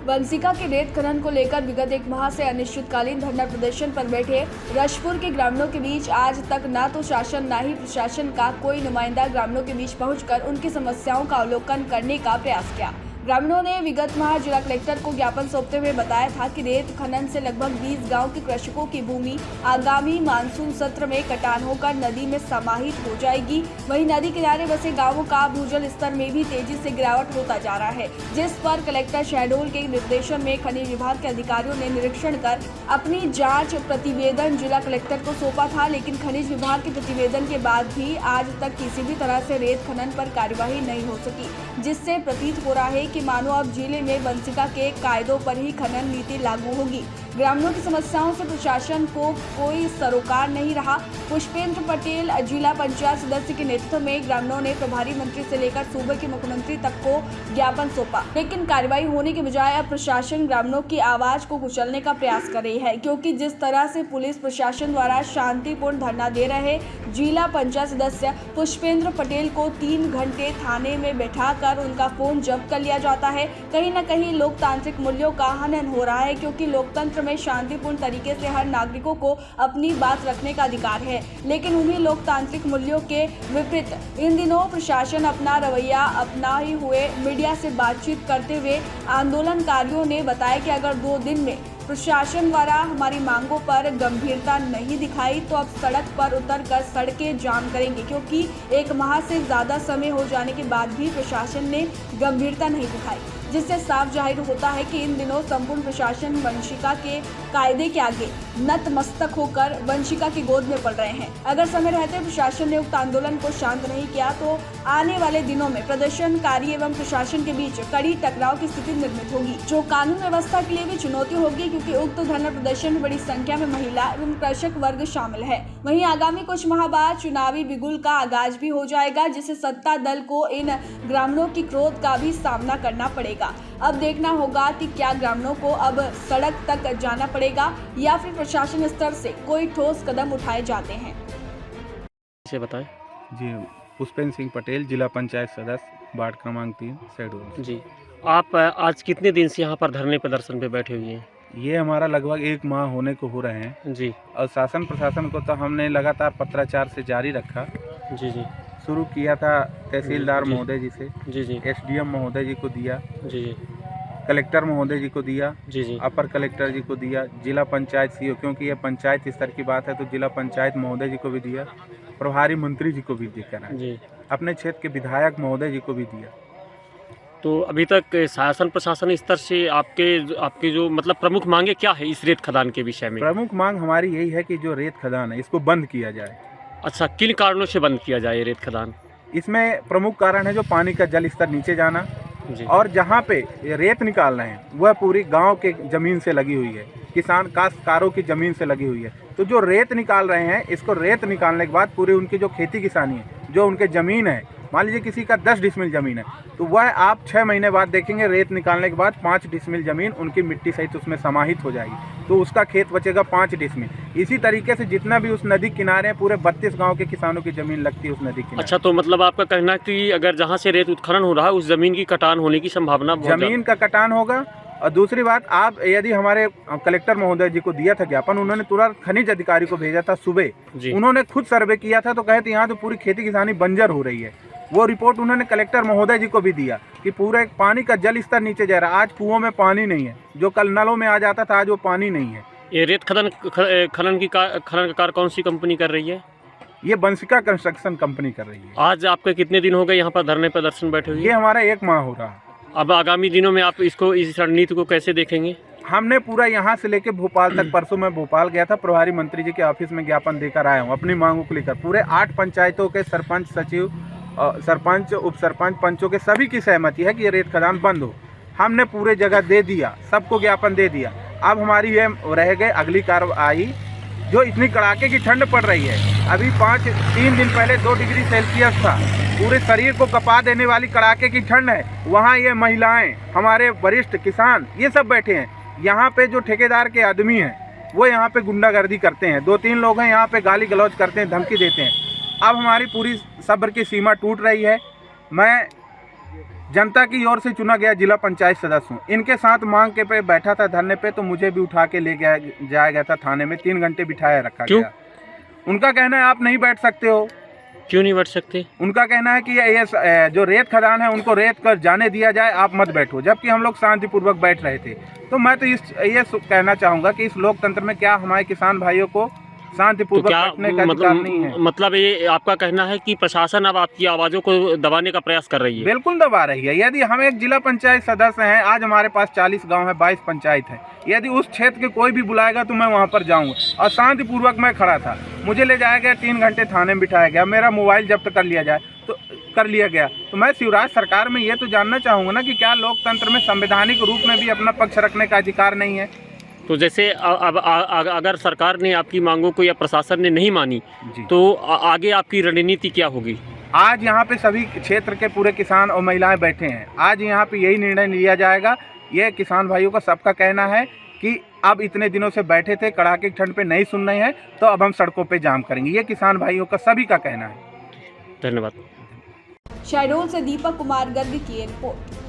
बंसिका के रेत खनन को लेकर विगत एक माह से अनिश्चितकालीन धरना प्रदर्शन पर बैठे रशपुर के ग्रामीणों के बीच आज तक न तो शासन न ही प्रशासन का कोई नुमाइंदा ग्रामीणों के बीच पहुंचकर उनकी समस्याओं का अवलोकन करने का प्रयास किया। ग्रामीणों ने विगत माह जिला कलेक्टर को ज्ञापन सौंपते हुए बताया था कि रेत खनन से लगभग 20 गांव के कृषकों की भूमि आगामी मानसून सत्र में कटान होकर नदी में समाहित हो जाएगी। वहीं नदी किनारे बसे गांवों का भूजल स्तर में भी तेजी से गिरावट होता जा रहा है, जिस पर कलेक्टर शहडोल के निर्देशन में खनिज विभाग के अधिकारियों ने निरीक्षण कर अपनी जाँच प्रतिवेदन जिला कलेक्टर को सौंपा था, लेकिन खनिज विभाग के प्रतिवेदन के बाद भी आज तक किसी भी तरह से रेत खनन पर कार्यवाही नहीं हो सकी, जिससे प्रतीत हो रहा है कि मानो अब जिले में बंसिका के कायदों पर ही खनन नीति लागू होगी। ग्रामीणों की समस्याओं से प्रशासन को कोई सरोकार नहीं रहा। पुष्पेंद्र पटेल जिला पंचायत सदस्य के नेतृत्व में ग्रामीणों ने प्रभारी मंत्री से लेकर सूबे के मुख्यमंत्री तक को ज्ञापन सौंपा, लेकिन कार्रवाई होने के बजाय अब प्रशासन ग्रामीणों की आवाज को कुचलने का प्रयास कर रही है, क्योंकि जिस तरह से पुलिस प्रशासन द्वारा शांतिपूर्ण धरना दे रहे जिला पंचायत सदस्य पुष्पेंद्र पटेल को 3 घंटे थाने में बैठाकर उनका फोन जब्त कर लिया जाता है, कहीं न कहीं लोकतांत्रिक मूल्यों का हनन हो रहा है, क्योंकि लोकतंत्र में शांतिपूर्ण तरीके से हर नागरिकों को अपनी बात रखने का अधिकार है। लेकिन उन्हीं लोकतांत्रिक मूल्यों के विपरीत इन दिनों प्रशासन अपना रवैया अपनाए हुए मीडिया से बातचीत करते हुए आंदोलनकारियों ने बताया कि अगर 2 दिन में प्रशासन द्वारा हमारी मांगों पर गंभीरता नहीं दिखाई तो अब सड़क पर उतरकर सड़कें जाम करेंगे, क्योंकि 1 माह से ज़्यादा समय हो जाने के बाद भी प्रशासन ने गंभीरता नहीं दिखाई, जिससे साफ जाहिर होता है कि इन दिनों संपूर्ण प्रशासन वंशिका के कायदे के आगे नतमस्तक होकर वंशिका की गोद में पड़ रहे हैं। अगर समय रहते प्रशासन ने उक्त आंदोलन को शांत नहीं किया तो आने वाले दिनों में प्रदर्शनकारी एवं प्रशासन के बीच कड़ी टकराव की स्थिति निर्मित होगी, जो कानून व्यवस्था के लिए भी चुनौती होगी, क्योंकि उक्त धरना प्रदर्शन में बड़ी संख्या में महिला एवं कृषक वर्ग शामिल है। वहीं आगामी कुछ माह बाद चुनावी बिगुल का आगाज भी हो जाएगा, जिससे सत्ता दल को इन ग्रामीणों की क्रोध का भी सामना करना पड़ेगा। अब देखना होगा कि क्या ग्रामीणों को अब सड़क तक जाना पड़ेगा या फिर प्रशासन स्तर से कोई ठोस कदम उठाए जाते हैं। इसे बताएं। जी, पुष्पेंद्र सिंह पटेल, जिला पंचायत सदस्य, वार्ड क्रमांक 3, शहडोल। जी, आप आज कितने दिन से यहाँ पर धरने प्रदर्शन पे बैठे हुए हैं? ये हमारा लगभग 1 माह होने को हो रहे हैं जी। और शासन प्रशासन को तो हमने लगातार पत्राचार से जारी रखा। जी जी। शुरू किया था तहसीलदार जी। महोदय जी से, जी जी। एसडीएम महोदय जी को दिया, जी जी। कलेक्टर महोदय जी को दिया, जी जी। अपर कलेक्टर जी को दिया, जिला पंचायत सीओ, क्योंकि ये पंचायत स्तर की बात है तो जिला पंचायत महोदय जी को भी दिया, प्रभारी मंत्री जी को भी देकर जी। अपने क्षेत्र के विधायक महोदय जी को भी दिया। तो अभी तक शासन प्रशासन स्तर से आपके जो मतलब प्रमुख मांगे क्या है इस रेत खदान के विषय में? प्रमुख मांग हमारी यही है कि जो रेत खदान है इसको बंद किया जाए। अच्छा, किन कारणों से बंद किया जाए रेत खदान? इसमें प्रमुख कारण है जो पानी का जल स्तर नीचे जाना, और जहाँ पे रेत निकाल रहे हैं वह पूरी गांव के जमीन से लगी हुई है, किसान काश्तकारों की जमीन से लगी हुई है। तो जो रेत निकाल रहे हैं, इसको रेत निकालने के बाद पूरी उनकी जो खेती किसानी है, जो उनके ज़मीन है, मान लीजिए किसी का 10 डिसमिल ज़मीन है, तो वह आप 6 महीने बाद देखेंगे रेत निकालने के बाद 5 डिसमिल ज़मीन उनकी मिट्टी सहित उसमें समाहित हो जाएगी, तो उसका खेत बचेगा 5 डिसमिल। इसी तरीके से जितना भी उस नदी किनारे हैं, पूरे 32 गांव के किसानों की ज़मीन लगती है उस नदी किनारे। अच्छा, तो मतलब आपका कहना है कि अगर जहाँ से रेत उत्खनन हो रहा है उस ज़मीन की कटान होने की संभावना ज़मीन का कटान होगा। और दूसरी बात, आप यदि हमारे कलेक्टर महोदय जी को दिया था ज्ञापन, उन्होंने तुरंत खनिज अधिकारी को भेजा था सुबह, उन्होंने खुद सर्वे किया था तो कहे थे यहाँ तो पूरी खेती किसानी बंजर हो रही है। वो रिपोर्ट उन्होंने कलेक्टर महोदय जी को भी दिया कि पूरे पानी का जल स्तर नीचे जा रहा है। आज कुओं में पानी नहीं है, जो कल नलों में आ जाता था आज वो पानी नहीं है। ये रेत खनन का कार्य कौन सी कंपनी कर रही है? ये बंसिका कंस्ट्रक्शन कंपनी कर रही है। आज आपके कितने दिन हो गए यहाँ पर धरने प्रदर्शन बैठे हुए? ये हमारा 1 माह हो रहा है। अब आगामी दिनों में आप इस रणनीति को कैसे देखेंगे? हमने पूरा यहाँ से लेके भोपाल तक, परसों मैं भोपाल गया था, प्रभारी मंत्री जी के ऑफिस में ज्ञापन देकर आया हूँ अपनी मांगों को लेकर। पूरे 8 पंचायतों के सरपंच, सचिव, सरपंच, उप सरपंच, पंचों के सभी की सहमति है कि ये रेत खदान बंद हो। हमने पूरे जगह दे दिया, सबको ज्ञापन दे दिया। अब हमारी ये रह गए अगली कार्रवाई, जो इतनी कड़ाके की ठंड पड़ रही है। अभी 3 दिन पहले 2 डिग्री सेल्सियस था, पूरे शरीर को कपा देने वाली कड़ाके की ठंड है। वहाँ ये महिलाएं, हमारे वरिष्ठ किसान, ये सब बैठे हैं। यहाँ पे जो ठेकेदार के आदमी हैं वो यहाँ पे गुंडागर्दी करते हैं। 2-3 लोग हैं यहाँ पे गाली गलौज करते हैं, धमकी देते हैं। अब हमारी पूरी सब्र की सीमा टूट रही है। मैं जनता की ओर से चुना गया जिला पंचायत सदस्य हूँ। इनके साथ मांग के पे बैठा था धरने पे, तो मुझे भी उठा के ले गया जाया गया था थाने में, 3 घंटे बिठाया रखा क्यों? गया। उनका कहना है आप नहीं बैठ सकते हो। क्यों नहीं बैठ सकते? उनका कहना है कि ये जो रेत खदान है उनको रेत कर जाने दिया जाए, आप मत बैठो, जबकि हम लोग शांतिपूर्वक बैठ रहे थे। तो मैं तो ये कहना चाहूँगा कि इस लोकतंत्र में क्या हमारे किसान भाइयों को तो शांतिपूर्वक क्या बैठने का अधिकार नहीं है? मतलब ये आपका कहना है कि प्रशासन अब आपकी आवाज़ों को दबाने का प्रयास कर रही है? बिल्कुल दबा रही है। यदि हम एक जिला पंचायत सदस्य हैं, आज हमारे पास 40 गांव है, 22 पंचायत है, यदि उस क्षेत्र के कोई भी बुलाएगा तो मैं वहां पर जाऊंगा। और शांतिपूर्वक मैं खड़ा था, मुझे ले जाया गया, 3 घंटे थाने में बिठाया गया, मेरा मोबाइल जब्त कर लिया गया। तो मैं शिवराज सरकार में ये तो जानना चाहूँगा ना कि क्या लोकतंत्र में संवैधानिक रूप में भी अपना पक्ष रखने का अधिकार नहीं है? तो जैसे अब अगर सरकार ने आपकी मांगों को या प्रशासन ने नहीं मानी जी। तो आगे आपकी रणनीति क्या होगी? आज यहाँ पे सभी क्षेत्र के पूरे किसान और महिलाएं बैठे हैं, आज यहाँ पे यही निर्णय लिया जाएगा। ये किसान भाइयों का सबका कहना है कि अब इतने दिनों से बैठे थे, कड़ाके की ठंड पे नहीं सुन रहे हैं, तो अब हम सड़कों पे जाम करेंगे। ये किसान भाइयों का सभी का कहना है। धन्यवाद। शहडोल से दीपक कुमार गर्ग की रिपोर्ट।